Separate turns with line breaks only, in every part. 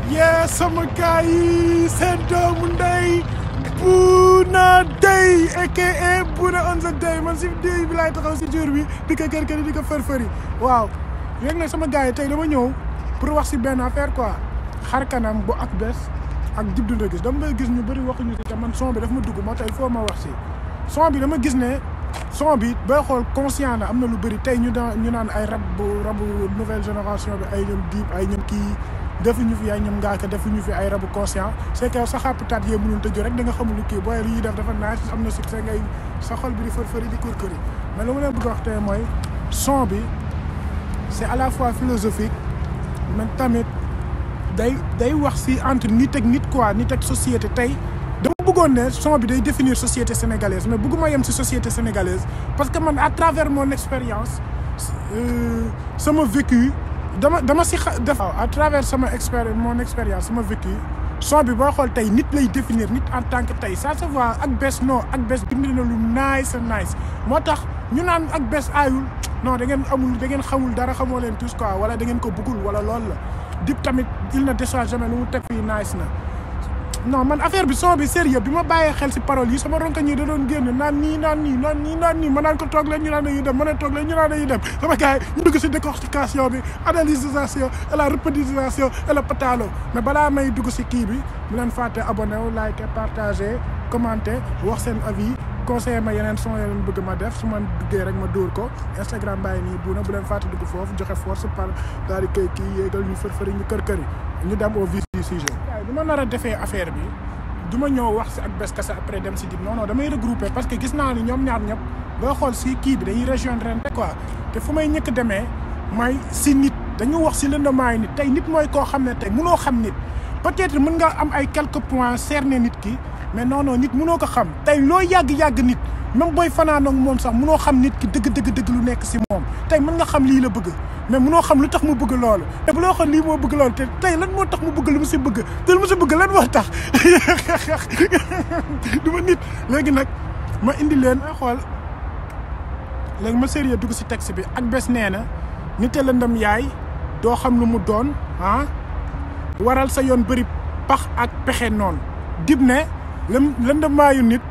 yee sama gars yi seen doomu ndey Bouna Day aka Bouna on the day man si day bi laay taxaw si jour bi di ko kër di ko fër-fëri waaw léegi nag sama gars yi tey dama ñëw pour wax si benn affaire quoi xar kanam bu Akbess ak Dip Doundou Guiss dama gis ñu bëri waxuñu si te man son bi daf ma dugg moo tey foo ma wax si son bi dama gis ne son bi bay xool conscient na am na lu bëri tey ñu naan ay rabu nouvelle génération bi ay ñoom Dip ay ñoom kii defuñu fi ay ñoom ngaaka defuñu fi ay rabu conscient c'est que sa xàpptaat yee mënul tëju rek da nga xamul kii booy li ñuy def dafa naaj am na succès ngay sa xol bi di fër-fëri di kër-këri mais lu ma leen bëgg wax tey mooy son bi c'est à la fois philosophique mais tamit day wax si entre nit ak nit quoi nit ak société tey dama bëggoon ne son bi day définir société sénégalaise mais bëgguma yem si société sénégalaise parce que man à travers mon expérience sama vécu dama si def à travers mon expérience sama vécu son bi boo xool tey nit lay définir nit en tant que tey ça se voit Akbess non Akbess bind na lu nice moo tax ñu naan Akbess aayul non da ngeen xamul dara xamoo leen tous quoi wala da ngeen ko bëggul wala loolu la Dip tamit il ne déçoit jamais lu mu teg fii nice na non man affaire bi son bi sérieux bi ma bàyyee xel si paroles yi sama ronka ñi da doon génn naan nii ma naan ko toog leen ñu naan dañuy dem ma ne toog leen ñu naan dañuy dem sama gars yi ñu dugg si décortication bi analysation et la répétition et le patalo mais balaa may dugg si kii bi bu leen fàtte abonné wu like partager commenter wax seen avis conseiller ma yeneen son yeneen bëgg ma def su ma duggee rek ma dóor ko Instagram bàyyi nii Bouna bu leen fàtte dugg foofu joxe force par daal di koy kii yéegal ñu fër-fëri ñu kër-këri ñu dem au vif du sujet. waaye du ma nar a defee affaire bi du ma ñëw wax si Akbess kese après dem si Dip non damay regrouper parce que gis naa ni ñoom ñaar ñëpp boo xool si kii bi dañuy rejoindre quoi te fu may ñëkk demee mooy si nit dañu wax si lëndamaayu nit tey nit mooy koo xam ne tey mënoo xam nit peut-être mën nga am ay quelques points cerner nit ki mais non nit mënoo ko xam tey loo yàgg nit même booy fanaanoog moom sax mënoo xam nit ki dëgg lu nekk si moom tey mën nga xam lii la bëgg mais mënoo xam lu tax mu bëgg loolu te bu loo xam lii moo bëgg loolu te tey lan moo tax mu bëgg lu mu si bëgg te lu mu si bëgg lan moo tax du ma nit léegi nag ma indi leen may xool léegi ma sérieux dugg si texte bi Akbess nee na nite la ndam yaay doo xam lu mu doon waral sa yoon bëri pax ak pexe noonu Dip ne lëndamaayu nit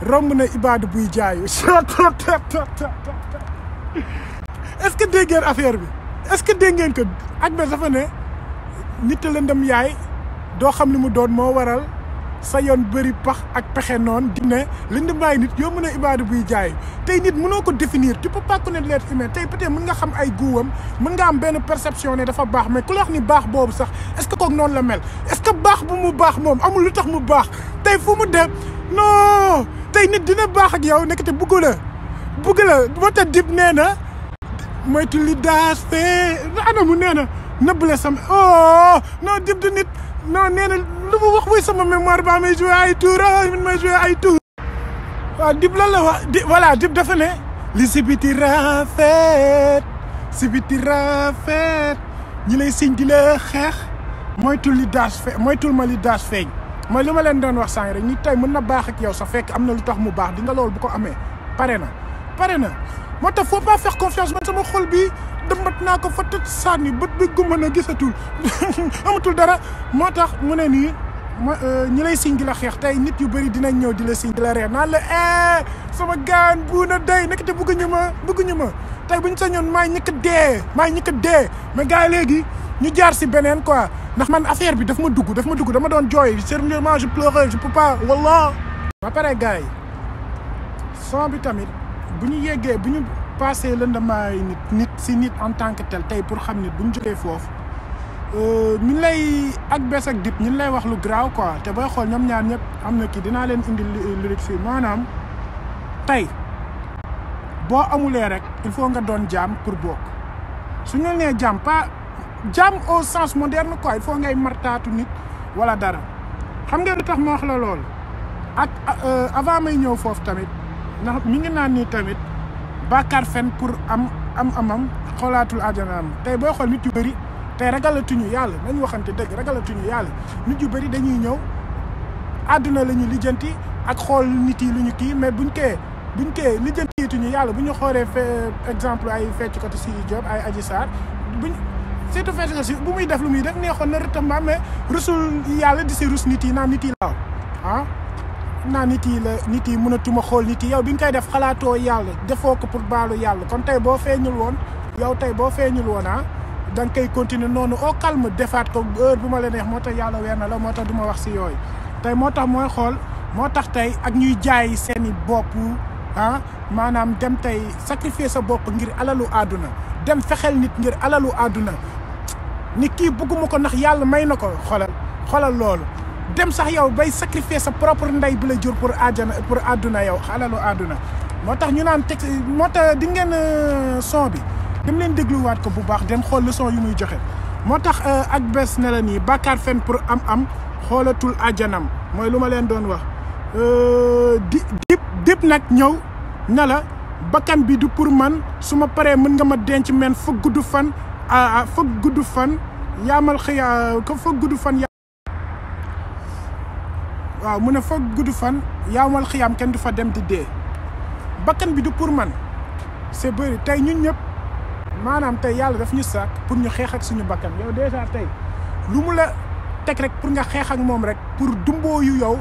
romb na ibaadu buy jaayu est-ce que dégg ngeen affaire bi est-ce que dégg ngeen ko Akbess dafa ne nit lëndam yaay doo xam li mu doon moo waral sa yoon bëri pax ak pexe noonu Dip ne lëndamaayu nit yomb na ibaadu buy jaayu tey nit mënoo ko définir tu peux pas connaître l'être humain tey peut-être mën nga xam ay guwam mën nga am benn perception ne dafa baax mais ku la wax ni baax boobu sax est-ce que kooku noonu la mel est-ce que baax bu mu baax moom amul lu tax mu baax tey fu mu dem non tey nit dina baax ak yow nekk te bëgg la moo tax Dip nee na moytu li daas fee ana mu nee na nëbbale sama non Dip du nit non nee na lu mu wax muy sama mémoire ba may joué ay tour may joué ay tour waaw Dip lan la wax voilà Dip dafa ne li si biti rafet ñi lay siñ di la xeex moytul ma li daas feeñ mooy li ma leen doon wax sànq rek ñi tey mën na baax ak yow sax fekk am na lu tax mu baax di nga loolu bu ko amee pare na moo tax faut pas faire confiance man sama xol bi dëmbat naa ko fa tëj sànni bët bi gumba na gisatul amatul dara moo tax mu ne nii ñi lay siñ di la xeex tey nit yu bëri dinañ ñëw di la siñ di la reer naan la sama gaan Bouna Day nekk te bëgguñu ma tey bu ñu sañoon maay ñëkk dee mais gars yi léegi ñu jaar si beneen quoi ndax man affaire bi daf ma dugg dama doon jooy sérieusement je pleurais je peux pas wallah ba pare gars yi son bi tamit bu ñu passé lëndamaay nit en tant que tel tey pour xam nit bu ñu jógee foofu ñu lay Akbess ak Dip ñu lay wax lu graaw quoi te booy xool ñoom ñaar ñëpp am na kii dinaa leen indi lyrics yi maanaam tey boo amulee rek il faut nga doon jaam pour bokk su ñu nee jaam pas jaam au sens moderne quoi il faut ngay martaatu nit wala dara xam nga lu tax ma wax la loolu ak avant may ñëw foofu tamit ndax mi ngi naan nii tamit bàkkaar fen pour amam xoolaatul àjjanaam tey booy xool nit yu bëri tey ragalatuñu yàlla nañ waxante dëgg ragalatuñu yàlla nit yu bëri dañuy ñëw àdduna la ñu lijjanti ak xool nit yi lu ñu kii mais buñ kee lijjantiituñu yàlla bu ñu xoolee exemple ay fecc côté Sidi Diop ay Adji Sarr surtout fait si bu muy def lu muy def neexoon na retamba mais rusul yàlla di si rus nit yi naan nit yi la ah naa nit yi mënatuma xool nit yi yow bi nga koy def xalaatoo yàlla defoo ko pour baalu yàlla kon tey boo feeñul woon da nga koy continuer noonu au calme defaat ko heure bu ma la neex moo tax yàlla weer na la moo tax du ma wax si yooyu tey moo tax mooy xool moo tax tey ak ñuy jaay seeni bopp maanaam dem tey sacrifier sa bopp ngir alalu àdduna dem fexeel nit ngir alalu àdduna nit kii bëgguma ko ndax yàlla may na ko xoolal loolu dem sax yow bay sacrifier sa propre ndey bi la jur pour àdduna yow alalu àdduna moo tax ñu naan teg moo tax di ngeen son bi dem leen dégluwaat ko bu baax dem xool leçon yu muy joxe moo tax ak bés ne la nii bàkkaar fen pour am xoolatul àjjanam mooy lu ma leen doon wax dip nag ñëw na la bakkan bi du pour man su ma paree mën nga ma denc men foog gudd fan yaamal xëya ko foog gudd fan waaw mu ne foog gudd fan yaamal xëyaam kenn du fa dem di dee bakkan bi du pour man c'est bëri tey ñun ñëpp maanaam tey yàlla daf ñu sàkk pour ñu xeex ak suñu bakkan yow déjà tey lu mu la teg rek pour nga xeex ak moom rek pour dumbooyu yow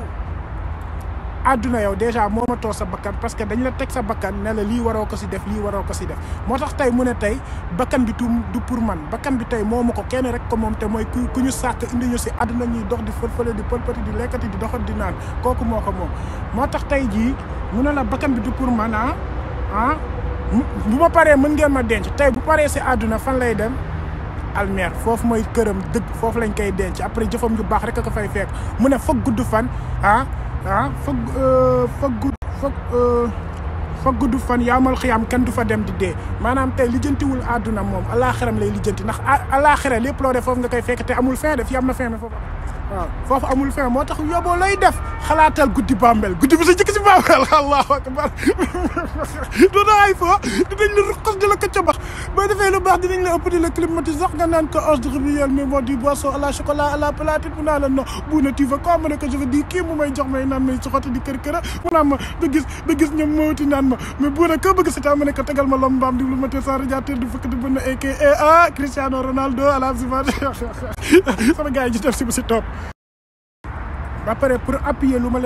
àdduna yow déjà moomatoo sa bakkan parce que dañ la teg sa bakkan ne la lii waroo ko si def moo tax tey mu ne tey bakkan bi du pour man bakkan bi tey moomu ko kenn rek ko moom te mooy ku ñu sàkk indi ñu si àdduna ñuy dox di fël-fële di pëlpati di lekkati di doxat di naan kooku moo ko moom moo tax tey jii mu ne la bakkan bi du pour man bu ma paree mën ngeen ma denc tey bu paree si àdduna fan lay dem almeer foofu mooy këram dëgg foofu lañ koy denc après jëfam ju baax rek a ko fay fekk mu ne foog gudd fan foog gudd fan yaamal xiyaam kenn du fa dem di dee maanaam tey lijjantiwul àdduna moom alaaxiram lay lijjanti ndax alaaxira lépp loo def foofu nga koy fekk te amul fin de fi am na fin mais foofu amul fin moo tax yóbboo lay def xalaatal guddi Bambel guddi bi sa jëkk si Bambel allahu akbar doona ay fo dinañ la ruqas di la ko cabax boo defee lu baax dinañ la ëpp di la climatiser sax nga naan ko ordre réel mais moo di boisson à la chocolat à la platine mu naa la non bu na tu veux quoi ma ne ko je veux dire kii mu may jox may naan may soxoti di kër këra mu naan ma ba gis ñoom mawti naan ma mais bu na ko bëgg si ta ma ne ko tegal ma lom mbaam di lu ma te sa radiateur du fëkk di bën na aka Cristiano Ronaldo à la cimade sama gars yi ji def si bu si topp ba pare pour appuyer lu ma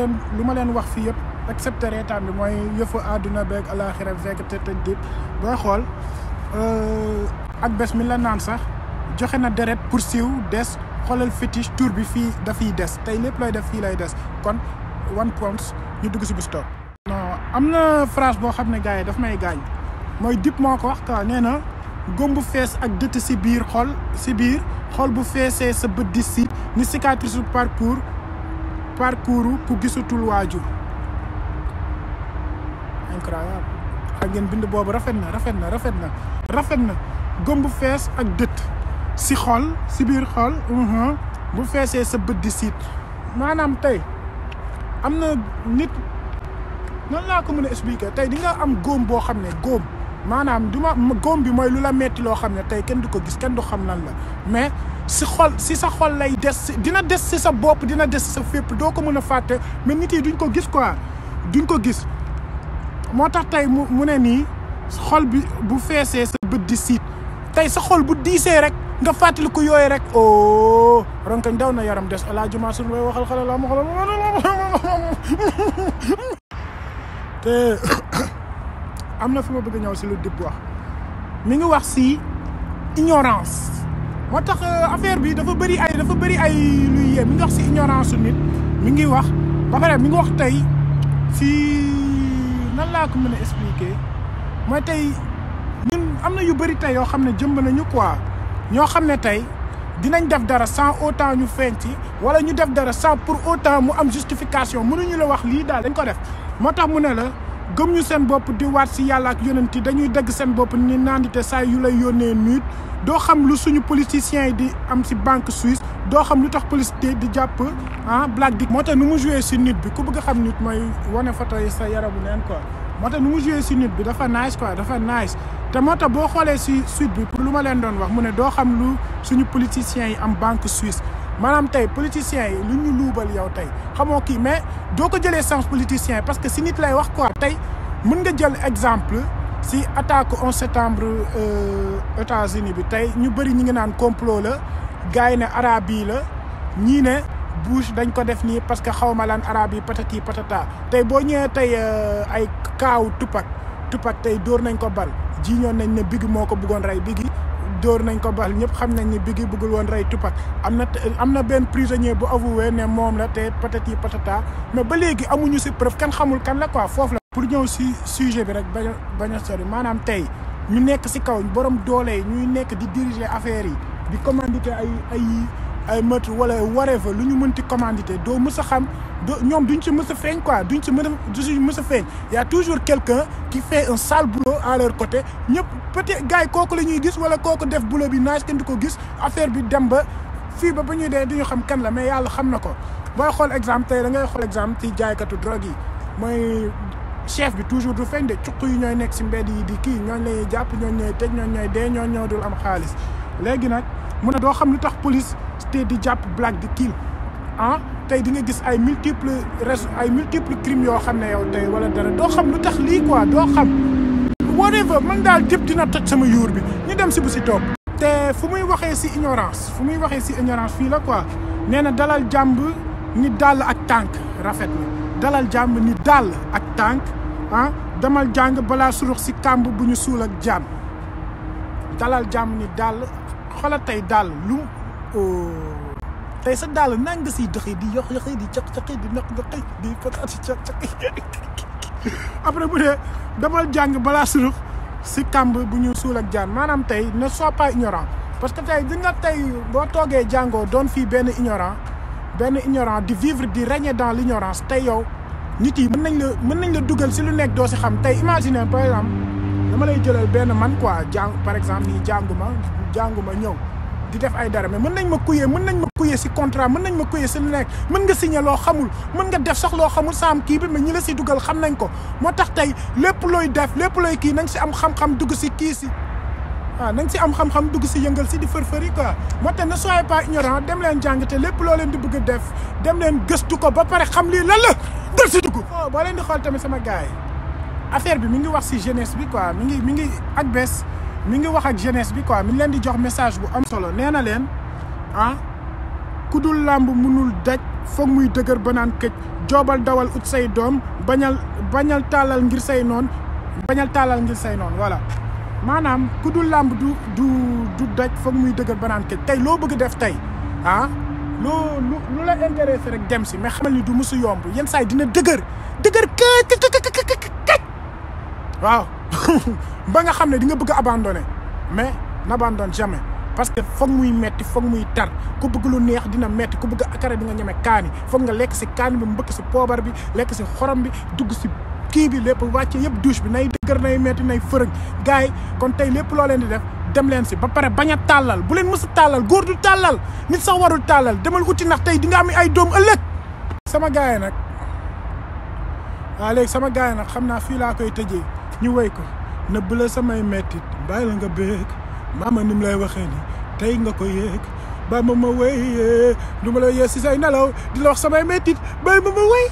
leen wax fii yëpp accepté reetaan bi mooy yëfu àdduna beeg alaaxira fekk te dip booy xool ak bés mi la naan sax joxe na deret pour siiw des xoolal fétiche tour bi fii dafiy des tey lépp lay def fii lay des kon one point ñu dugg si bu stop non am na phrase boo xam ne gars yi daf may gaañ mooy dip moo ko wax quoi nee na góom bu fees ak dëtt si biir xol bu feesee sa bët di si ni cicatrice su parcours ku gisatul waajur incroyable ak ngeen bind boobu rafet na góom bu fees ak dëtt si biir xol bu feesee sa bët di siit maanaam tey am na nit noonu laa ko mën a expliquer tey di nga am góom boo xam ne góom maanaam góom bi mooy lu la metti loo xam ne tey kenn du ko gis kenn du xam lan la mais si sa xol lay des dina des si sa bopp dina des si sa fépp doo ko mën a fàtte mais nit yi duñ ko gis quoi duñ ko gis moo tax tey mu ne nii xol bi bu feesee sa bët di siit tey sa xol bu diisee rek nga fàttali ko yooyu rek ronkañ daw na yaram des alaa juma sun way waxal xala la ma xala te am na fi ma bëgg ñëw si lu dib wax mi ngi wax si ignorance moo tax affaire bi dafa bëri ay luy yee mi ngi wax si ignorance su nit mi ngi wax ba pare mi ngi wax tey si nan laa ko mën a expliquer mooy tey ñun am na yu bëri tey yoo xam ne jëmb nañu quoi ñoo xam ne tey dinañ def dara sans autant ñu feeñ ci wala ñu def dara sans pour autant mu am justification mënuñu la wax lii daal dañ ko def moo tax mu ne la gëm ñu seen bopp di waat si yàlla ak yonent yi dañuy dagg seen bopp ni nandite saa yu lay yónnee nuit doo xam lu suñu politiciens yi di am si banque suisse doo xam lu tax police di jàpp Black Dick moo tax nu mu joué si nit bi ku bëgg a xam nit mooy wane photo yi sa yaramu neen quoi moo tax nu mu joué si nit bi dafa nice quoi dafa nice te moo tax boo xoolee si suite bi pour lu ma leen doon wax mu ne doo xam lu suñu politiciens yi am banque suisse maanaam tey politiciens yi lu ñu luubal yow tey xamoo kii mais doo ko jëlee sens politicien parce que si nit lay wax quoi tey mën nga jël exemple si attaque 11 septembre États-Unis bi tey ñu bëri ñi ngi naan complot la gars yi ne arabe yi la ñii ne Bush dañ ko def nii parce que xaw ma lan arabe yi patati patata tey boo ñëwee tey ay kaaw Tupac tey dóor nañ ko bal jiiñoon nañ ne Biggie moo ko bëggoon rey Biggie dóor nañ ko bal ñëpp xam nañ ne Biggie bëggul woon rey Tupac am na benn prisonnier bu avoué ne moom la te patati patata mais ba léegi amuñu si preuve kenn xamul kan la quoi foofu la. pour ñëw si sujet bi rek bañ a sori maanaam tey ñu nekk si kaw borom doole yi ñuy nekk di diriger affaire yi di commanditer ay meurtre wala whatever lu ñu mënti commanditer doo mës a xam ñoom duñ ci mës a feeñ quoi duñ ci mës a feeñ y a toujours quelqu'un qui fait un sale boulot à leur côté ñëpp peut-être gars yi kooku la ñuy gis wala kooku def boulot bi naaj kenn du ko gis affaire bi dem ba fii ba ñuy dee duñu xam kan la mais yàlla xam na ko booy xool exemple tey da ngay xool exemple ci jaaykatu drogue yi mooy chef bi toujours du feeñ de cuq yi ñooy nekk si mbedd yi di kii ñooñ lañuy jàpp ñooñ ñooy tëj ñooñ ñooy dee ñooñ ñoo dul am xaalis léegi nag mu ne doo xam lu tax police te di jàpp black di kill tey di nga gis ay multiples crimes yoo xam ne yow tey wala dara doo xam lu tax lii quoi doo xam whatever man daal jëpp dina toj sama yuur bi ñu dem si bu si topp te fu muy waxee si ignorance fii la quoi nee na dalal jàmb ni dàll ak tànk rafet na dalal jàmb ni dàll ak tànk demal jàng balaa surux si kàmb bu ñu suul ak jàmm dalal jàmb ni dàll xoolal tey dàll lu tey sa dàll nang nga siy doxee di yox-yoxee di caq-caqi di naq-naqi di patati caq-caqi après bu dee demal jàng balaa surux si kàmb bu ñu suul ak jaan maanaam tey ne sois pas ignorant parce que tey di nga tey boo toogee jàngoo doon fii benn ignorant di vivre di régner dans l'ignorance tey yow nit yi mën nañ la dugal si lu nekk doo si xam tey imagine par exemple dama lay jëlal benn man quoi par exemple nii jànguma ñëw di def ay dara mais mën nañ ma kuyee si contrat mën nañ ma kuyee si lu nekk mën nga signé loo xamul mën nga def sax loo xamul saam kii bi mais ñi la si dugal xam nañ ko moo tax tey lépp looy def lépp looy kii nañ si am xam-xam dugg si kii si nañ si am xam-xam dugg si yëngal si di fër-fëri quoi moo tax ne soyez pas ignorant dem leen jàng te lépp loo leen di bëgg a def dem leen gëstu ko ba pare xam lii lan la dal si dugg boo leen di xool tamit sama gars yi affaire bi mi ngi wax si jeunesse bi quoi mi ngi ak bés mi ngi wax ak jeunesse bi quoi mi ngi leen di jox message bu am solo nee na leen ku dul làmb munul daj foog muy dëgër ba naan këj joobal dawal ut say doom bañal tàllal ngir say noon voilà maanaam ku dul làmb du daj foog muy dëgër ba naan këj tey loo bëgg def tey lu la intéressé rek dem si mais xamal ni du musu yomb yenn saa yi dina dëgër këj waaw ba nga xam ne di nga bëgg a abandonner mais n'abandonne jamais parce que foog muy metti foog muy tar ku bëgg lu neex dina metti ku bëgg akara di nga ñeme kaani foog nga lekk si kaani bi mbëkk si poobar bi lekk si xorom bi dugg si kii bi lépp wàcce yëpp douche bi nay dëgër nay metti nay fërëg gars yi kon tey lépp loo leen di def dem leen si ba pare bañ a tàllal bu leen mës a tàllal góor du tàllal nit sax warul tàllal demal uti ndax tey di nga am ay doom ëllëg sama gars yi nag waaw léegi sama gars yi nag xam naa fii laa koy tëjee ñu wéy ko nëbb la samay mettit bàyyi la nga béeg maama ni mu lay waxee ni tey nga ko yéeg ba ma wéy du ma la yee si say nelaw di la wax samay mettit bàyyi ma wéy